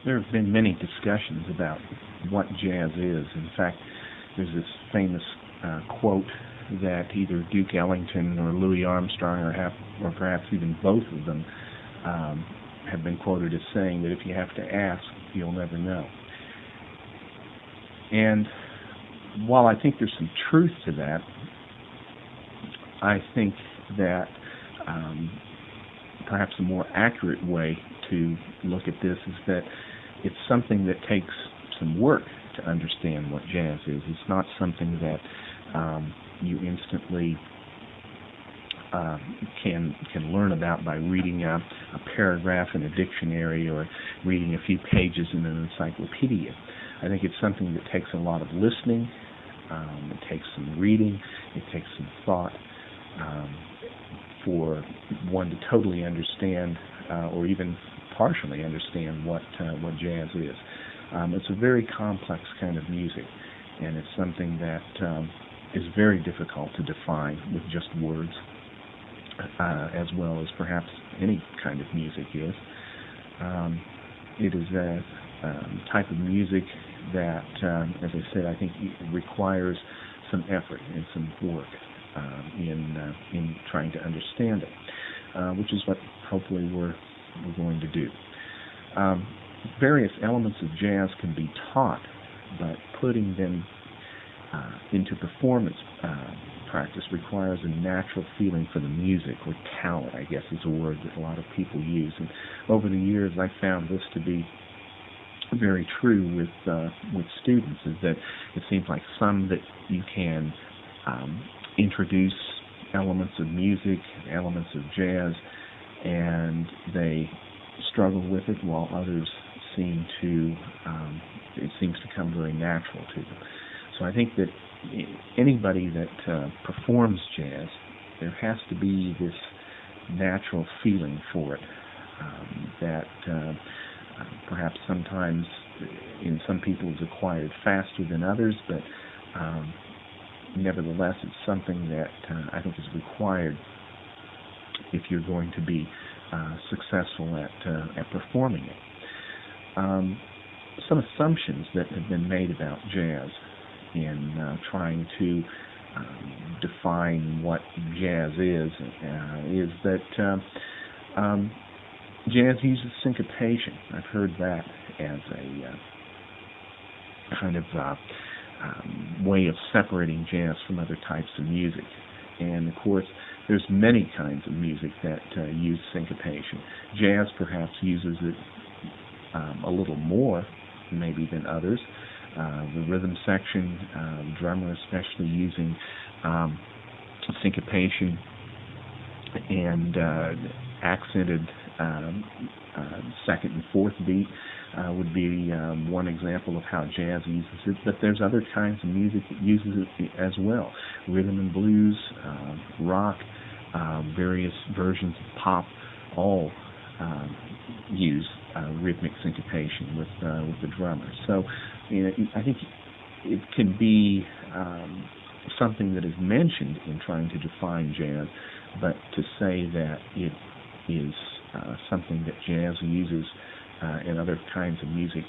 There have been many discussions about what jazz is. In fact, there's this famous quote that either Duke Ellington or Louis Armstrong or perhaps even both of them have been quoted as saying that if you have to ask, you'll never know. And while I think there's some truth to that, I think that perhaps a more accurate way to look at this is that it's something that takes some work to understand what jazz is. It's not something that you instantly can learn about by reading a paragraph in a dictionary or reading a few pages in an encyclopedia. I think it's something that takes a lot of listening, it takes some reading, it takes some thought for one to totally understand or even partially understand what jazz is. It's a very complex kind of music, and it's something that is very difficult to define with just words, as well as perhaps any kind of music is. It is a type of music that, as I said, I think requires some effort and some work in trying to understand it, which is what hopefully we're going to do. Various elements of jazz can be taught, but putting them into performance practice requires a natural feeling for the music, or talent, I guess is a word that a lot of people use. And over the years, I found this to be very true with students, is that it seems like some that you can introduce elements of music, elements of jazz, and they struggle with it, while others seem to, it seems to come very natural to them. So I think that anybody that performs jazz, there has to be this natural feeling for it that perhaps sometimes in some people is acquired faster than others, but nevertheless it's something that I think is required if you're going to be successful at performing it. Some assumptions that have been made about jazz in trying to define what jazz is that jazz uses syncopation. I've heard that as a kind of way of separating jazz from other types of music. And of course, there's many kinds of music that use syncopation. Jazz perhaps uses it a little more maybe than others. The rhythm section, drummer especially, using syncopation and accented second and fourth beat would be one example of how jazz uses it. But there's other kinds of music that uses it as well. Rhythm and blues, rock, various versions of pop, all use rhythmic syncopation with the drummer. So I think it can be something that is mentioned in trying to define jazz, but to say that it is something that jazz uses and other kinds of music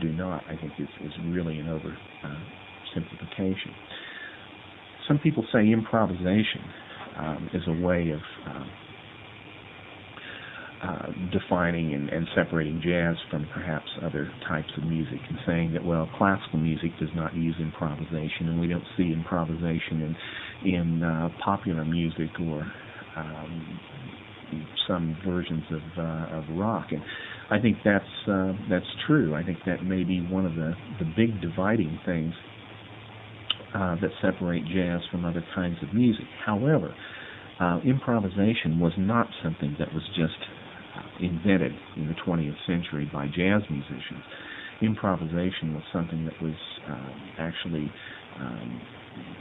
do not, I think is really an oversimplification. Some people say improvisation is a way of defining and separating jazz from perhaps other types of music, and saying that, well, classical music does not use improvisation, and we don't see improvisation in popular music or some versions of rock. And I think that's true. I think that may be one of the big dividing things that separate jazz from other kinds of music. However, improvisation was not something that was just invented in the 20th century by jazz musicians. Improvisation was something that was actually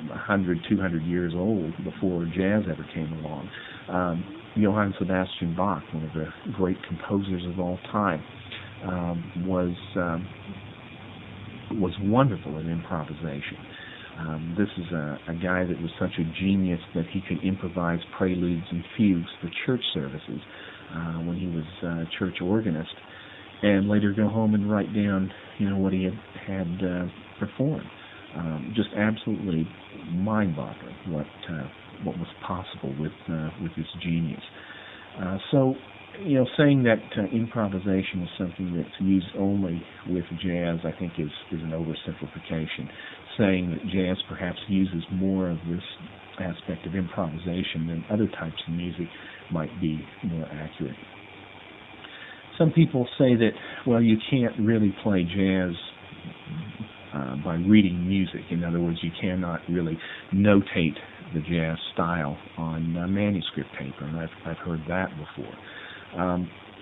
100, 200 years old before jazz ever came along. Johann Sebastian Bach, one of the great composers of all time, was wonderful at improvisation. This is a guy that was such a genius that he could improvise preludes and fugues for church services when he was a church organist. and later go home and write down, what he had performed. Just absolutely mind-boggling what was possible with his genius. So, saying that improvisation is something that's used only with jazz, I think, is an oversimplification. Saying that jazz perhaps uses more of this aspect of improvisation than other types of music might be more accurate. Some people say that, well, you can't really play jazz by reading music. In other words, you cannot really notate the jazz style on manuscript paper, and I've heard that before.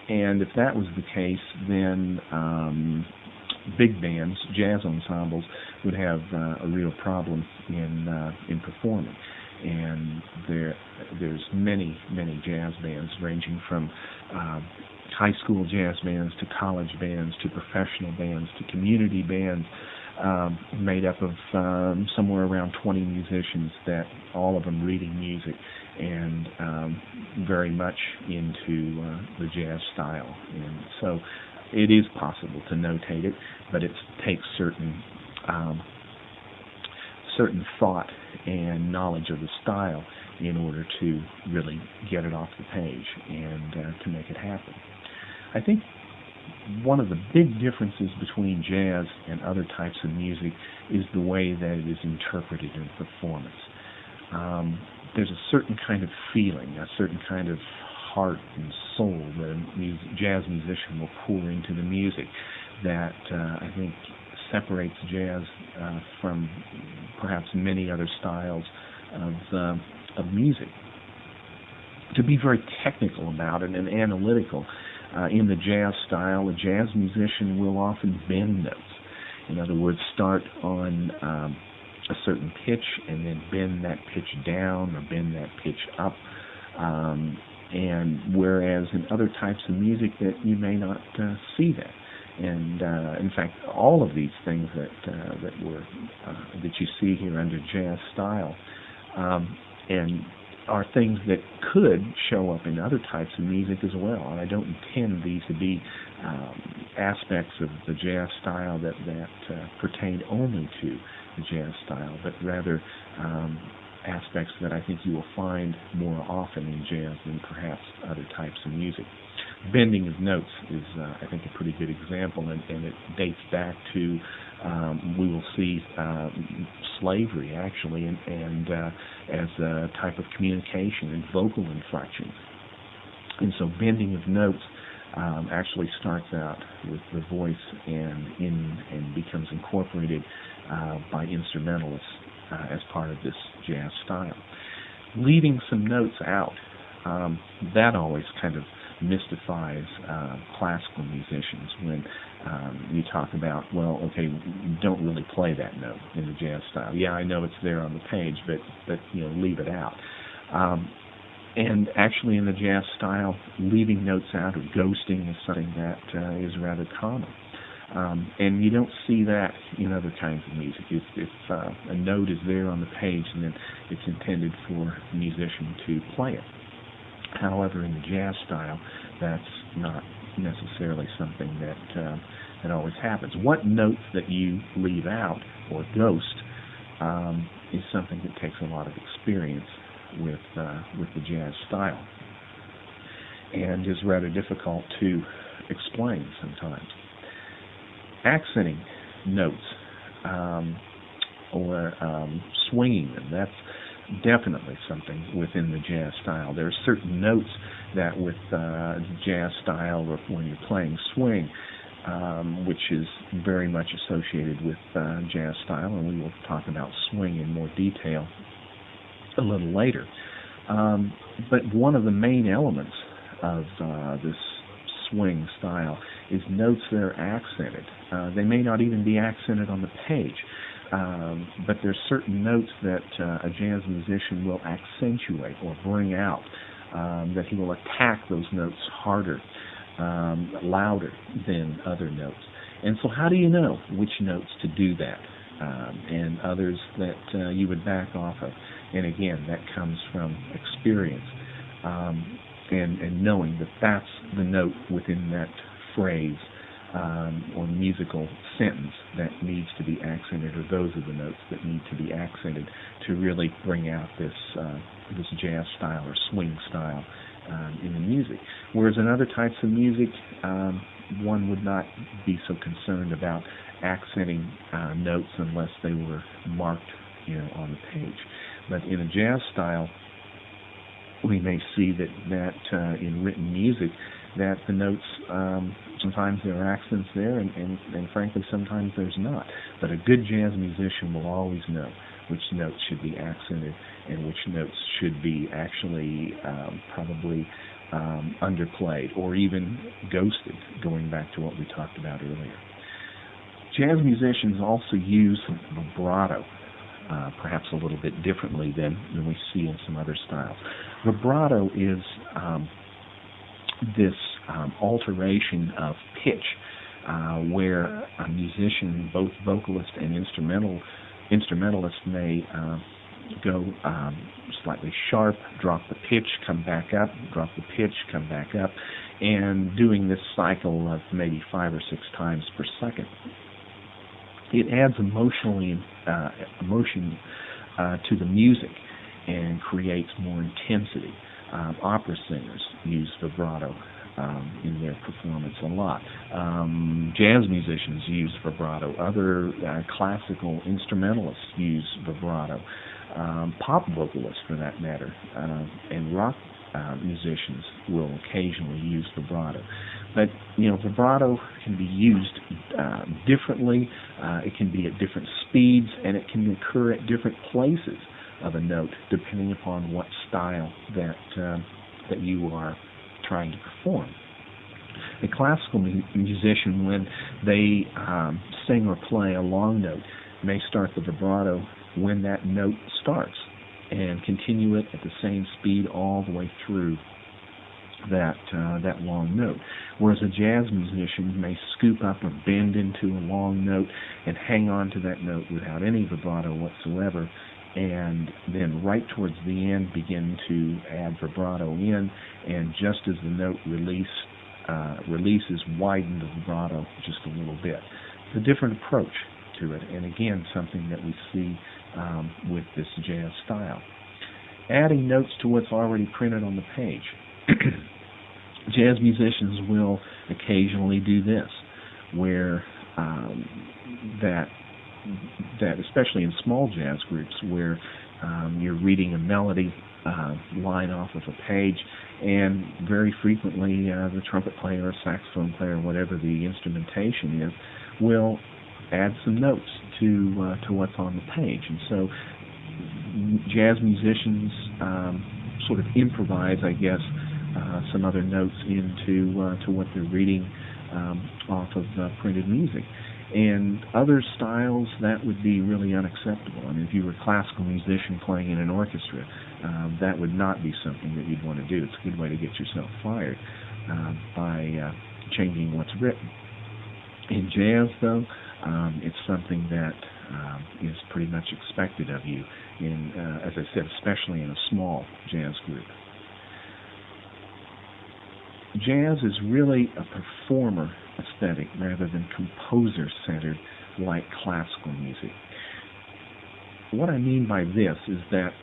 And if that was the case, then big bands, jazz ensembles, would have a real problem in performing. And there's many jazz bands, ranging from high school jazz bands to college bands to professional bands to community bands, made up of somewhere around 20 musicians, that all of them reading music and very much into the jazz style. And so it is possible to notate it, but it takes certain thought and knowledge of the style in order to really get it off the page and to make it happen. I think one of the big differences between jazz and other types of music is the way that it is interpreted in performance. There's a certain kind of feeling, a certain kind of heart and soul that a jazz musician will pour into the music that I think separates jazz from perhaps many other styles of music. To be very technical about it and analytical, in the jazz style, a jazz musician will often bend notes. In other words, start on a certain pitch and then bend that pitch down or bend that pitch up. And whereas in other types of music that you may not see that. And in fact, all of these things that you see here under jazz style, and are things that could show up in other types of music as well. And I don't intend these to be aspects of the jazz style that pertain only to the jazz style, but rather aspects that I think you will find more often in jazz than perhaps other types of music. Bending of notes is, I think, a pretty good example, and it dates back to, we will see slavery, actually, and as a type of communication and vocal inflections. And so bending of notes actually starts out with the voice and becomes incorporated by instrumentalists as part of this jazz style. Leaving some notes out, that always kind of mystifies classical musicians when you talk about, well, okay, you don't really play that note in the jazz style. Yeah, I know it's there on the page, but leave it out. And actually in the jazz style, leaving notes out or ghosting is something that is rather common. And you don't see that in other kinds of music. If a note is there on the page, and then it's intended for the musician to play it. However, in the jazz style, that's not necessarily something that always happens. What notes that you leave out or ghost is something that takes a lot of experience with the jazz style, and is rather difficult to explain sometimes. Accenting notes or swinging them, that's definitely something within the jazz style. There are certain notes that with jazz style, or when you're playing swing, which is very much associated with jazz style, and we will talk about swing in more detail a little later. But one of the main elements of this swing style is notes that are accented. They may not even be accented on the page, but there's certain notes that a jazz musician will accentuate or bring out, that he will attack those notes harder, louder than other notes. And so how do you know which notes to do that, and others that you would back off of? And again, that comes from experience, and knowing that that's the note within that phrase or musical sentence that needs to be accented, or those are the notes that need to be accented to really bring out this jazz style or swing style in the music. Whereas in other types of music, one would not be so concerned about accenting notes unless they were marked, on the page. But in a jazz style, we may see that in written music, that the notes, sometimes there are accents there, and frankly, sometimes there's not. But a good jazz musician will always know which notes should be accented and which notes should be actually probably underplayed or even ghosted, going back to what we talked about earlier. Jazz musicians also use vibrato, perhaps a little bit differently than we see in some other styles. Vibrato is this alteration of pitch where a musician, both vocalist and instrumentalist, may go slightly sharp, drop the pitch, come back up, drop the pitch, come back up, and doing this cycle of maybe 5 or 6 times per second. It adds emotion to the music and creates more intensity. Opera singers use vibrato in their performance a lot. Jazz musicians use vibrato. Other classical instrumentalists use vibrato. Pop vocalists, for that matter, and rock musicians will occasionally use vibrato. But, vibrato can be used differently. It can be at different speeds, and it can occur at different places of a note, depending upon what style that you are trying to perform. A classical musician, when they sing or play a long note, may start the vibrato when that note starts and continue it at the same speed all the way through that long note. Whereas a jazz musician may scoop up or bend into a long note and hang on to that note without any vibrato whatsoever, and then right towards the end begin to add vibrato in, and just as the note releases, widen the vibrato just a little bit. It's a different approach to it, and again, something that we see with this jazz style. Adding notes to what's already printed on the page. Jazz musicians will occasionally do this, where that especially in small jazz groups, where you're reading a melody line off of a page, and very frequently the trumpet player or saxophone player, whatever the instrumentation is, will add some notes to what's on the page. And so jazz musicians sort of improvise, I guess, some other notes into to what they're reading off of printed music. And other styles, that would be really unacceptable. I mean, if you were a classical musician playing in an orchestra, that would not be something that you'd want to do. It's a good way to get yourself fired by changing what's written. In jazz, though, it's something that is pretty much expected of you, as I said, especially in a small jazz group. Jazz is really a performer aesthetic rather than composer-centered like classical music. What I mean by this is that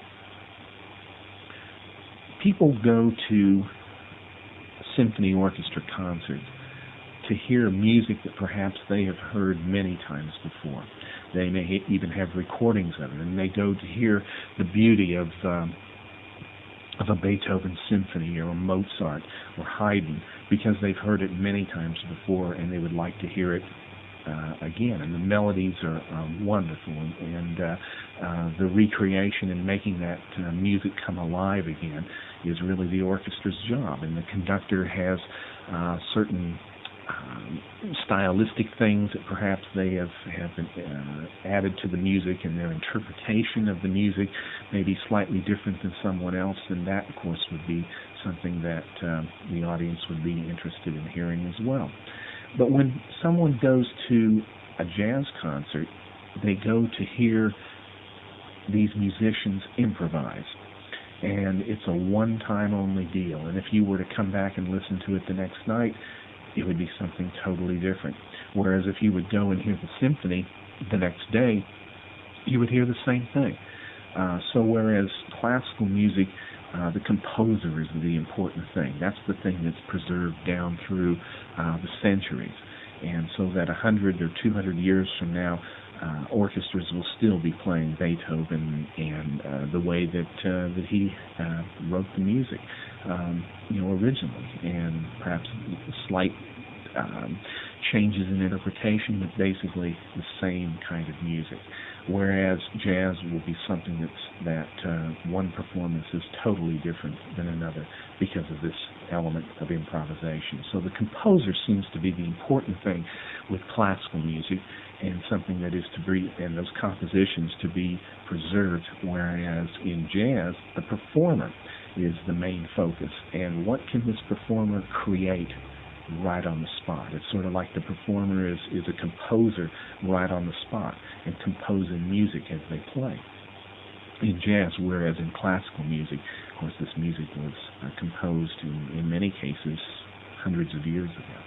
people go to symphony orchestra concerts to hear music that perhaps they have heard many times before. They may even have recordings of it, and they go to hear the beauty of a Beethoven symphony or a Mozart or Haydn because they've heard it many times before and they would like to hear it again. And the melodies are wonderful, and the recreation and making that music come alive again is really the orchestra's job. And the conductor has certain stylistic things that perhaps they have added to the music, and their interpretation of the music may be slightly different than someone else, and that, of course, would be something that the audience would be interested in hearing as well. But when someone goes to a jazz concert, they go to hear these musicians improvise, and it's a one-time only deal. And if you were to come back and listen to it the next night, it would be something totally different. Whereas if you would go and hear the symphony the next day, you would hear the same thing. So whereas classical music, the composer is the important thing. That's the thing that's preserved down through the centuries. And so that 100 or 200 years from now, orchestras will still be playing Beethoven and the way that he wrote the music, originally, and perhaps slight changes in interpretation, but basically the same kind of music. Whereas jazz will be something that one performance is totally different than another because of this element of improvisation. So the composer seems to be the important thing with classical music, and something that is to be, and those compositions to be preserved, whereas in jazz, the performer is the main focus. And what can this performer create right on the spot? It's sort of like the performer is a composer right on the spot and composing music as they play. In jazz, whereas in classical music, of course, this music was composed in many cases hundreds of years ago.